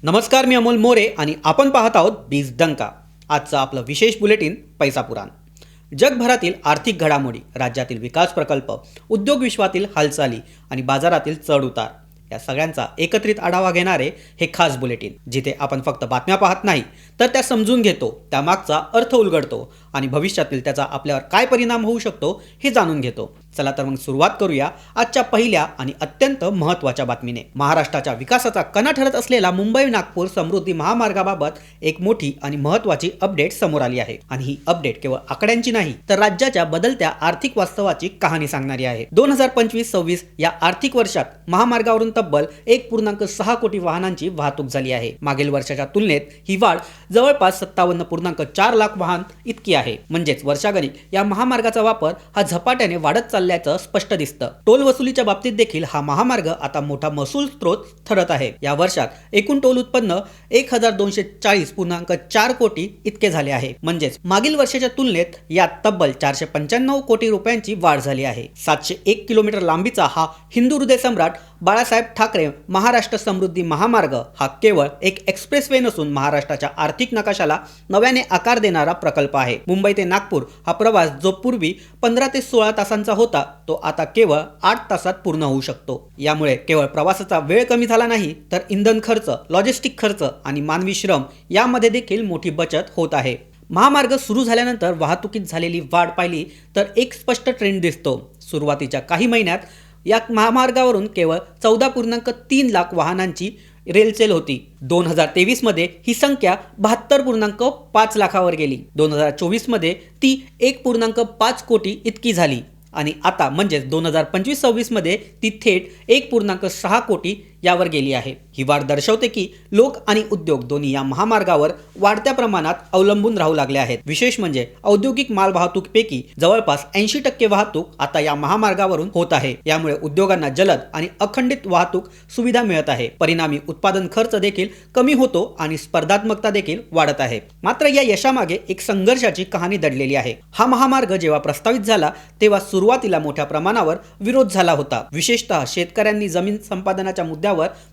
नमस्कार, मी अमोल मोरे आणि आपण पाहत आहोत बीज डंका. आजचं आपलं विशेष बुलेटिन पैसा पुराण. जगभरातील आर्थिक घडामोडी, राज्यातील विकास प्रकल्प, उद्योग विश्वातील हालचाली आणि बाजारातील चढउतार या सगळ्यांचा एकत्रित आढावा घेणारे हे खास बुलेटिन, जिथे आपण फक्त बातम्या पाहत नाही तर त्या समजून घेतो, त्यामागचा अर्थ उलगडतो आणि भविष्यातील त्याचा आपल्यावर काय परिणाम होऊ शकतो हे जाणून घेतो. चला तर मग सुरुवात करूया आजच्या पहिल्या आणि अत्यंत महत्त्वाच्या बातमीने. महाराष्ट्राच्या विकासाचा कणा ठरत असलेला मुंबई नागपूर समृद्धी महामार्गाबाबत एक मोठी आणि महत्त्वाची अपडेट समोर आली आहे. आणि ही अपडेट केवळ आकड्यांची नाही तर राज्याच्या बदलत्या आर्थिक वास्तवाची कहाणी सांगणारी आहे. 2025-26 या आर्थिक वर्षात महामार्गावरून तब्बल 1.6 कोटी वाहनांची वाहतूक झाली आहे. मागील वर्षाच्या तुलनेत ही वाढ जवळपास 57.4 लाख वाहन इतकी आहे. म्हणजेच वर्षागणिक या महामार्गाचा वापर हा झपाट्याने वाढत चालल्याचं स्पष्ट दिसतं. टोल वसुलीच्या बाबतीत देखील हा महामार्ग आता मोठा महसूल स्त्रोत ठरत आहे. या वर्षात एकूण टोल उत्पन्न 1240.4 कोटी इतके झाले आहे. म्हणजेच मागील वर्षाच्या तुलनेत यात तब्बल 495 कोटी रुपयांची वाढ झाली आहे. 701 किलोमीटर लांबीचा हा हिंदू हृदय सम्राट बाळासाहेब ठाकरे महाराष्ट्र समृद्धी महामार्ग हा केवळ एक एक्सप्रेसवे नसून महाराष्ट्राच्या आर्थिक नकाशाला नव्याने आकार देणारा प्रकल्प आहे. मुंबई ते नागपूर हा प्रवास जो पूर्वी 15 ते 16 तासांचा होता तो आता केवळ 8 तासात पूर्ण होऊ शकतो. यामुळे केवळ प्रवासाचा वेळ कमी झाला नाही तर इंधन खर्च, लॉजिस्टिक खर्च आणि मानवी श्रम यामध्ये देखील मोठी बचत होत आहे. महामार्ग सुरू झाल्यानंतर वाहतुकीत झालेली वाढ पाहिली तर एक स्पष्ट ट्रेंड दिसतो. सुरुवातीच्या काही महिन्यात या महामार्गावरून केवळ 14.3 लाख वाहनांची रेलचेल होती. 2023 मध्ये ही संख्या 72.5 लाखावर गेली. 2024 मध्ये ती 1.5 कोटी इतकी झाली आणि आता म्हणजेच 2025-26 मध्ये ती थेट 1.6 कोटी यावर गेली आहे. ही वाढ दर्शवते की लोक आणि उद्योग दोन्ही या महामार्गावर वाढत्या प्रमाणात अवलंबून राहू लागले आहेत. विशेष म्हणजे औद्योगिक माल वाहतुकीपैकी जवळपास 80% वाहतूक आता या महामार्गावरून होत आहे. यामुळे उद्योगांना जलद आणि अखंडित वाहतूक सुविधा मिळत आहे. परिणामी उत्पादन खर्च देखील कमी होतो आणि स्पर्धात्मकता देखील वाढत आहे. मात्र या यशामागे एक संघर्षाची कहाणी दडलेली आहे. हा महामार्ग जेव्हा प्रस्तावित झाला तेव्हा सुरुवातीला मोठ्या प्रमाणावर विरोध झाला होता. विशेषतः शेतकऱ्यांनी जमीन संपादनाच्या मुद्द्यावर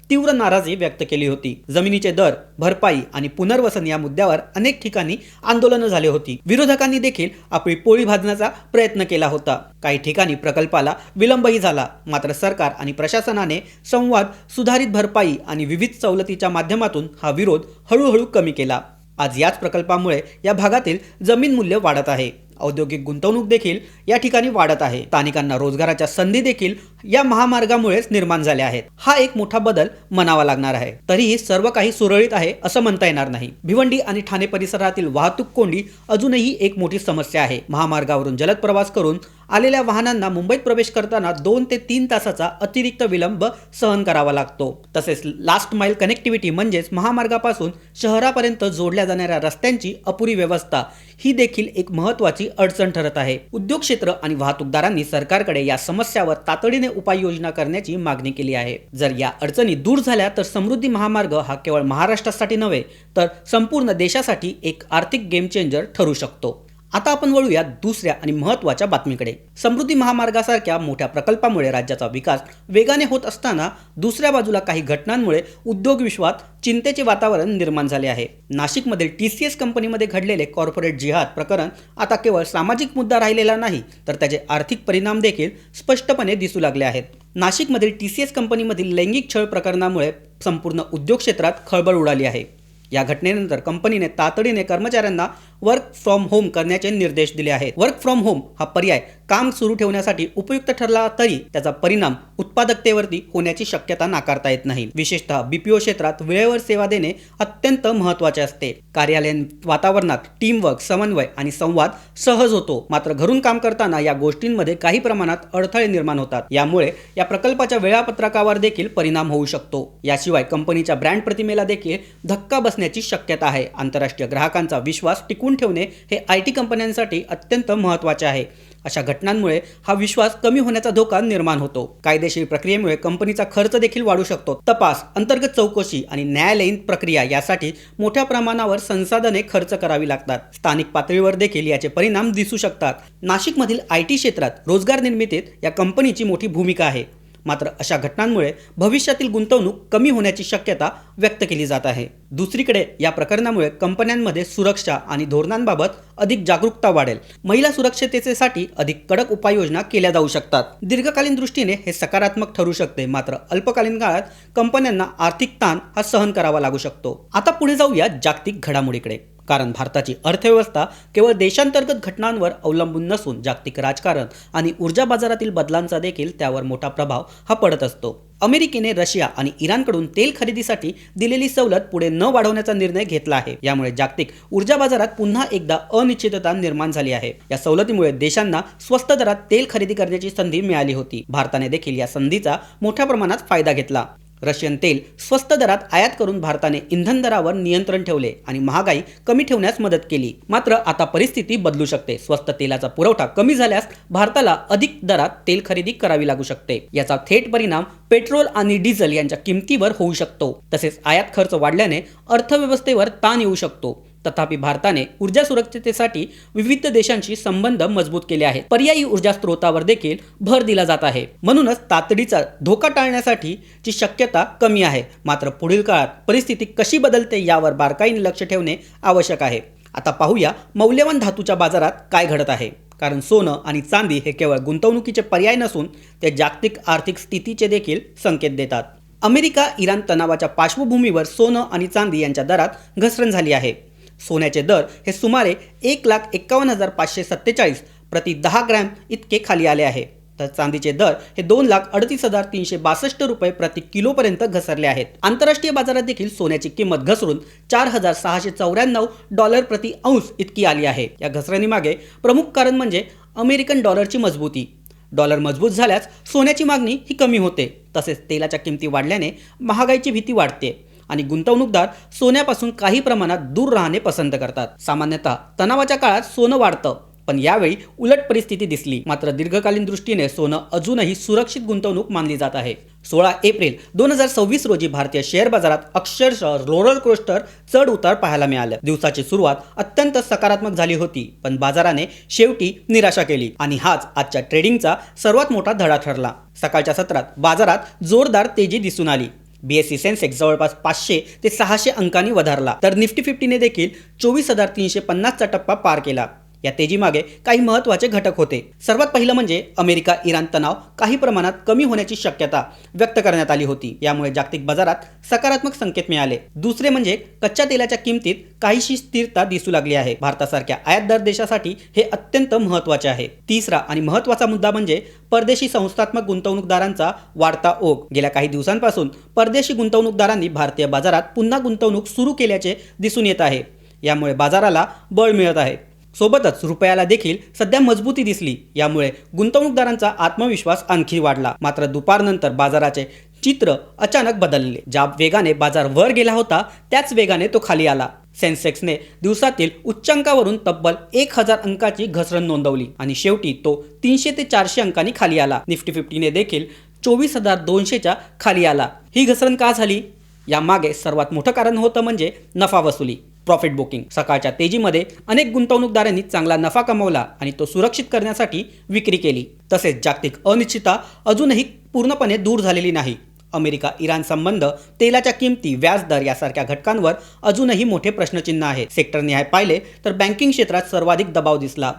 तीव्र नाराजी व्यक्त केली होती. जमिनीचे दर, भरपाई आणि पुनर्वसन या मुद्द्यावर अनेक ठिकाणी आंदोलनं झाली होती. विरोधकांनी देखील आपली पोळी भाजण्याचा प्रयत्न केला होता. काही ठिकाणी प्रकल्पाला विलंबही झाला. मात्र सरकार आणि प्रशासनाने संवाद, सुधारित भरपाई आणि विविध सवलतीच्या माध्यमातून हा विरोध हळूहळू कमी केला. आज याच प्रकल्पामुळे या भागातील जमीन मूल्य वाढत आहे. औद्योगिक गुंतवणूक देखील या ठिकाणी वाढत आहे. स्थानिकांना रोजगाराच्या संधी देखील या महामार्गामुळेच निर्माण झाल्या आहेत. हा एक मोठा बदल म्हणावा लागणार आहे. तरीही सर्व काही सुरळीत आहे असं म्हणता येणार नाही. भिवंडी आणि ठाणे परिसरातील वाहतूक कोंडी अजूनही एक मोठी समस्या आहे. महामार्गावरून जलद प्रवास करून आलेल्या वाहनांना मुंबईत प्रवेश करताना 2 ते 3 तासाचा अतिरिक्त विलंब सहन करावा लागतो. तसेच लास्ट माइल कनेक्टिव्हिटी म्हणजेच महामार्गापासून शहरापर्यंत जोडल्या जाणाऱ्या रस्त्यांची अपुरी व्यवस्था ही देखील एक महत्त्वाची अडचण ठरत आहे. उद्योग क्षेत्र आणि वाहतूकदारांनी सरकारकडे या समस्यावर तातडीने उपाययोजना करण्याची मागणी केली आहे. जर या अडचणी दूर झाल्या तर समृद्धी महामार्ग हा केवळ महाराष्ट्रासाठी नव्हे तर संपूर्ण देशासाठी एक आर्थिक गेम चेंजर ठरू शकतो. आता आपण वळूया दुसऱ्या आणि महत्त्वाच्या बातमीकडे. समृद्धी महामार्गासारख्या मोठ्या प्रकल्पामुळे राज्याचा विकास वेगाने होत असताना दुसऱ्या बाजूला काही घटनांमुळे उद्योग विश्वात चिंतेचे वातावरण निर्माण झाले आहे. नाशिकमधील TCS कंपनीमध्ये घडलेले कॉर्पोरेट जिहाद प्रकरण आता केवळ सामाजिक मुद्दा राहिलेला नाही तर त्याचे आर्थिक परिणाम देखील स्पष्टपणे दिसू लागले आहेत. नाशिकमधील TCS कंपनीमधील लैंगिक छळ प्रकरणामुळे संपूर्ण उद्योग क्षेत्रात खळबळ उडाली आहे. या घटनेनंतर कंपनीने तातडीने कर्मचाऱ्यांना वर्क फ्रॉम होम करण्याचे निर्देश दिले आहेत. वर्क फ्रॉम होम हा पर्याय काम सुरू ठेवण्यासाठी उपयुक्त ठरला तरी त्याचा परिणाम उत्पादकतेवरती होण्याची शक्यता नाकारता येत नाही. विशेषतः BPO क्षेत्रात वेळेवर सेवा देणे अत्यंत महत्त्वाचे असते. कार्यालयीन वातावरणात टीमवर्क, समन्वय आणि संवाद सहज होतो. मात्र घरून काम करताना या गोष्टींमध्ये काही प्रमाणात अडथळे निर्माण होतात. यामुळे या प्रकल्पाच्या वेळापत्रकावर देखील परिणाम होऊ शकतो. याशिवाय कंपनीच्या ब्रँड प्रतिमेला देखील धक्का बसण्याची शक्यता आहे. आंतरराष्ट्रीय ग्राहकांचा विश्वास टिकवून ठेवणे हे IT कंपन्यांसाठी अत्यंत महत्त्वाचे आहे. अशा घटनांमुळे हा विश्वास कमी होण्याचा धोका निर्माण होतो. कायदेशीर प्रक्रियेमुळे कंपनीचा खर्च देखील वाढू शकतो. तपास, अंतर्गत चौकशी आणि न्यायालयीन प्रक्रिया यासाठी मोठ्या प्रमाणावर संसाधने खर्च करावी लागतात. स्थानिक पातळीवर देखील याचे परिणाम दिसू शकतात. नाशिकमधील IT क्षेत्रात रोजगार निर्मितीत या कंपनीची मोठी भूमिका आहे. मात्र अशा घटनांमुळे भविष्यातील गुंतवणूक कमी होण्याची शक्यता व्यक्त केली जात आहे. दुसरीकडे या प्रकरणामुळे कंपन्यांमध्ये सुरक्षा आणि धोरणांबाबत अधिक जागरूकता वाढेल. महिला सुरक्षिततेसाठी अधिक कडक उपाययोजना केल्या जाऊ शकतात. दीर्घकालीन दृष्टीने हे सकारात्मक ठरू शकते, मात्र अल्पकालीन काळात कंपन्यांना आर्थिक ताण हा सहन करावा लागू शकतो. आता पुढे जाऊया जागतिक घडामोडीकडे. कारण भारताची अर्थव्यवस्था केवळ देशांतर्गत घटनांवर अवलंबून नसून जागतिक राजकारण आणि ऊर्जा बाजारातील बदलांचा देखील त्यावर मोठा प्रभाव हा पडत असतो. अमेरिकेने रशिया आणि इराणकडून तेल खरेदीसाठी दिलेली सवलत पुढे न वाढवण्याचा निर्णय घेतला आहे. यामुळे जागतिक ऊर्जा बाजारात पुन्हा एकदा अनिश्चितता निर्माण झाली आहे. या सवलतीमुळे देशांना स्वस्त दरात तेल खरेदी करण्याची संधी मिळाली होती. भारताने देखील या संधीचा मोठ्या प्रमाणात फायदा घेतला. रशियन तेल स्वस्त दरात आयात करून भारताने इंधन दरावर नियंत्रण ठेवले आणि महागाई कमी ठेवण्यास मदत केली. मात्र आता परिस्थिती बदलू शकते. स्वस्त तेलाचा पुरवठा कमी झाल्यास भारताला अधिक दरात तेल खरेदी करावी लागू शकते. याचा थेट परिणाम पेट्रोल आणि डिझेल यांच्या किमतीवर होऊ शकतो. तसेच आयात खर्च वाढल्याने अर्थव्यवस्थेवर ताण येऊ शकतो. तथापि भारताने ऊर्जा सुरक्षिततेसाठी विविध देशांशी संबंध मजबूत केले आहेत. पर्यायी ऊर्जा स्रोतावर देखील भर दिला जात आहे. म्हणूनच तातडीचा धोका टाळण्यासाठीची शक्यता कमी आहे. मात्र पुढील काळात परिस्थिती कशी बदलते यावर बारकाईने लक्ष ठेवणे आवश्यक आहे. आता पाहूया मौल्यवान धातूच्या बाजारात काय घडत आहे. कारण सोनं आणि चांदी हे केवळ गुंतवणुकीचे पर्याय नसून ते जागतिक आर्थिक स्थितीचे देखील संकेत देतात. अमेरिका इराण तणावाच्या पार्श्वभूमीवर सोनं आणि चांदी यांच्या दरात घसरण झाली आहे. सोन्याचे दर हे सुमारे 1,51,547 प्रति 10 ग्रॅम इतके खाली आले आहे. तर चांदीचे दर हे 2,38,362 रुपये प्रति किलोपर्यंत घसरले आहेत. आंतरराष्ट्रीय बाजारात देखील सोन्याची किंमत घसरून $4,694 प्रति अंश इतकी आली आहे. या घसरणीमागे प्रमुख कारण म्हणजे अमेरिकन डॉलरची मजबूती. डॉलर मजबूत झाल्यास सोन्याची मागणी ही कमी होते. तसेच तेलाच्या किमती वाढल्याने महागाईची भीती वाढते आणि गुंतवणूकदार सोन्यापासून काही प्रमाणात दूर राहणे पसंत करतात. सामान्यतः तणावाच्या काळात सोनं वाढतं, पण यावेळी उलट परिस्थिती दिसली. मात्र दीर्घकालीन दृष्टीने सोनं अजूनही सुरक्षित गुंतवणूक मानली जात आहे. 16 एप्रिल 2026 रोजी भारतीय शेअर बाजारात अक्षरशः रोलर कोस्टर चढ उतार पाहायला मिळाले. दिवसाची सुरुवात अत्यंत सकारात्मक झाली होती, पण बाजाराने शेवटी निराशा केली आणि हाच आजच्या ट्रेडिंगचा सर्वात मोठा धडा ठरला. सकाळच्या सत्रात बाजारात जोरदार तेजी दिसून आली. BSE सेन्सेक्स जवळपास 500 ते 600 अंकांनी वधारला, तर निफ्टी 50ने देखील 24,350चा टप्पा पार केला. या तेजीमागे काही महत्त्वाचे घटक होते. सर्वात पहिलं म्हणजे अमेरिका इराण तणाव काही प्रमाणात कमी होण्याची शक्यता व्यक्त करण्यात आली होती. यामुळे जागतिक बाजारात सकारात्मक संकेत मिळाले. दुसरे म्हणजे कच्च्या तेलाच्या किमतीत काहीशी स्थिरता दिसू लागली आहे. भारतासारख्या आयातदार देशासाठी हे अत्यंत महत्त्वाचे आहे. तिसरा आणि महत्त्वाचा मुद्दा म्हणजे परदेशी संस्थात्मक गुंतवणूकदारांचा वाढता ओघ. गेल्या काही दिवसांपासून परदेशी गुंतवणूकदारांनी भारतीय बाजारात पुन्हा गुंतवणूक सुरू केल्याचे दिसून येत आहे. यामुळे बाजाराला बळ मिळत आहे. सोबतच रुपयाला देखील सध्या मजबूती दिसली. यामुळे गुंतवणूकदारांचा आत्मविश्वास आणखी वाढला. मात्र दुपारनंतर बाजाराचे चित्र अचानक बदलले. ज्या वेगाने बाजार वर गेला होता त्याच वेगाने तो खाली आला. सेन्सेक्सने दिवसातील उच्चांकावरून तब्बल 1,000 अंकाची घसरण नोंदवली आणि शेवटी तो 300 ते 400 अंकांनी खाली आला. निफ्टी 50ने देखील 24,200च्या खाली आला. ही घसरण का झाली? यामागे सर्वात मोठं कारण होतं म्हणजे नफा वसुली, प्रॉफिट बुकिंग. सकाळच्या तेजीमध्ये अनेक गुंतवणूकदारांनी चांगला नफा कमावला आणि तो सुरक्षित करण्यासाठी विक्री केली. तसेच जागतिक अनिश्चितता अजूनही पूर्णपणे दूर झालेली नाही. अमेरिका इराण संबंध, तेलाच्या किमती, व्याजदर यासारख्या घटकांवर अजूनही मोठे प्रश्नचिन्ह आहे. सेक्टरनिहाय पाहिले तर बँकिंग क्षेत्रात सर्वाधिक दबाव दिसला.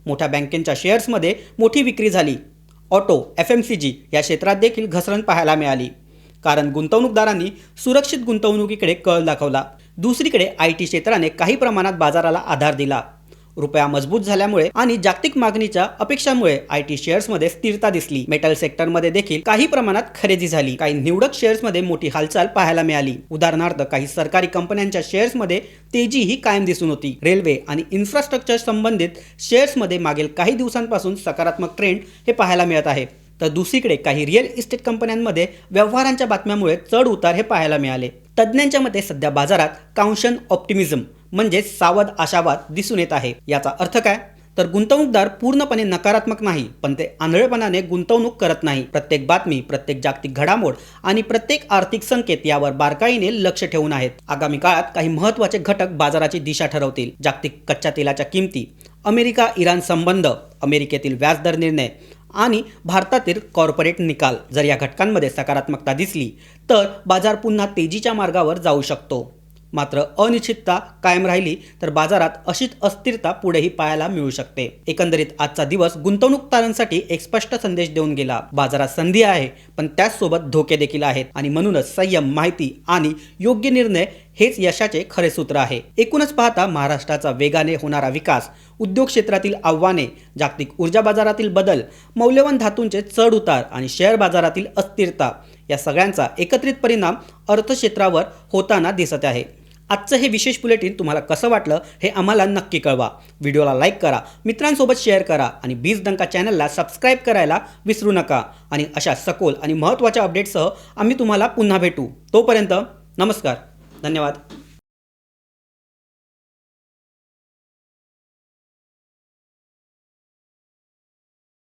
मोठ्या बँकेच्या शेअर्समध्ये मोठी विक्री झाली. ऑटो, FMCG या क्षेत्रात देखील घसरण पाहायला मिळाली, कारण गुंतवणूकदारांनी सुरक्षित गुंतवणुकीकडे कल दाखवला. दुसरीकडे IT क्षेत्राने काही प्रमाणात बाजाराला आधार दिला. रुपया मजबूत झाल्यामुळे आणि जागतिक मागणीच्या अपेक्षांमुळे IT शेअर्समध्ये स्थिरता दिसली. मेटल सेक्टरमध्ये देखील काही प्रमाणात खरेदी झाली. काही निवडक शेअर्समध्ये मोठी हालचाल पाहायला मिळाली. उदाहरणार्थ काही सरकारी कंपन्यांच्या शेअर्समध्ये तेजी ही कायम दिसून होती. रेल्वे आणि इन्फ्रास्ट्रक्चर संबंधित शेअर्समध्ये मागील काही दिवसांपासून सकारात्मक ट्रेंड हे पाहायला मिळत आहे. तर दुसरीकडे काही रिअल इस्टेट कंपन्यांमध्ये व्यवहारांच्या बातम्यामुळे चढ उतार हे पाहायला मिळाले. तज्ज्ञांच्या मते सध्या बाजारात काउशन ऑप्टिमिझम म्हणजे सावध आशावाद दिसून येत आहे. याचा अर्थ काय? तर गुंतवणूकदार पूर्णपणे नकारात्मक नाही, पण ते आंधळेपणाने गुंतवणूक करत नाही. प्रत्येक बातमी, प्रत्येक जागतिक घडामोड आणि प्रत्येक आर्थिक संकेत यावर बारकाईने लक्ष ठेवून आहेत. आगामी काळात काही महत्त्वाचे घटक बाजाराची दिशा ठरवतील. जागतिक कच्च्या तेलाच्या किमती, अमेरिका इराण संबंध, अमेरिकेतील व्याजदर निर्णय आणि भारतातील कॉर्पोरेट निकाल जर या घटकांमध्ये सकारात्मकता दिसली तर बाजार पुन्हा तेजीच्या मार्गावर जाऊ शकतो. मात्र अनिश्चितता कायम राहिली तर बाजारात अशीच अस्थिरता पुढेही पाहायला मिळू शकते. एकंदरीत आजचा दिवस गुंतवणूकदारांसाठी एक स्पष्ट संदेश देऊन गेला. बाजारात संधी आहे पण त्याचसोबत धोके देखील आहेत आणि म्हणूनच संयम, माहिती आणि योग्य निर्णय हेच यशाचे खरे सूत्र आहे. एकूणच पाहता महाराष्ट्राचा वेगाने होणारा विकास, उद्योग क्षेत्रातील आव्हाने, जागतिक ऊर्जा बाजारातील बदल, मौल्यवान धातूंचे चढ उतार आणि शेअर बाजारातील अस्थिरता या सगळ्यांचा एकत्रित परिणाम अर्थक्षेत्रावर होताना दिसत आहे. आजचं हे विशेष बुलेटिन तुम्हाला कसं वाटलं हे आम्हाला नक्की कळवा. व्हिडिओला लाईक करा, मित्रांसोबत शेअर करा आणि बीज डंका चॅनलला सबस्क्राईब करायला विसरू नका. आणि अशा सखोल आणि महत्त्वाच्या अपडेट्ससह आम्ही तुम्हाला पुन्हा भेटू. तोपर्यंत नमस्कार, धन्यवाद.